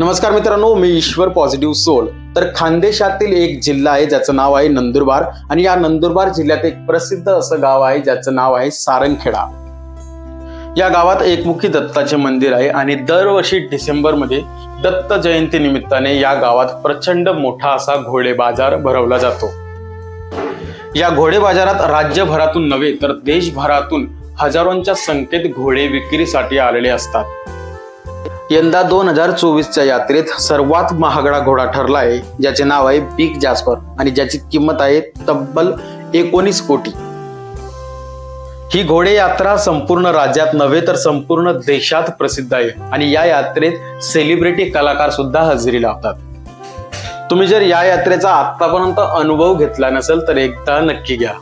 नमस्कार मित्रांनो, मी ईश्वर positive soul. तर खानदेशातील एक जिल्हा आहे ज्याचं नाव आहे नंदुरबार आणि या नंदुरबार जिल्ह्यात एक प्रसिद्ध असं गाव आहे ज्याचं नाव आहे सारंगखेडा. या गावात एकमुखी दत्ताचे मंदिर आहे आणि दरवर्षी डिसेंबरमध्ये दत्त जयंती निमित्ताने या गावात प्रचंड मोठा असा घोडे बाजार भरवला जातो. या घोडे बाजारात राज्यभरातून नव्हे तर देशभरातून हजारोंच्या संख्येत घोडे विक्रीसाठी आलेले असतात. यंदा 2024च्या यात्रेत सर्वात महागडा घोडा ठरला आहे ज्याचे नाव आहे बिग जास्पर आणि ज्याची किंमत आहे तब्बल 19 कोटी. ही घोडे यात्रा संपूर्ण राज्यात नव्हे तर संपूर्ण देशात प्रसिद्ध आहे आणि या यात्रेत सेलिब्रिटी कलाकार सुद्धा हजेरी लावतात. तुम्ही जर या यात्रेचा आतापर्यंत अनुभव घेतला नसेल तर एकदा नक्की घ्या.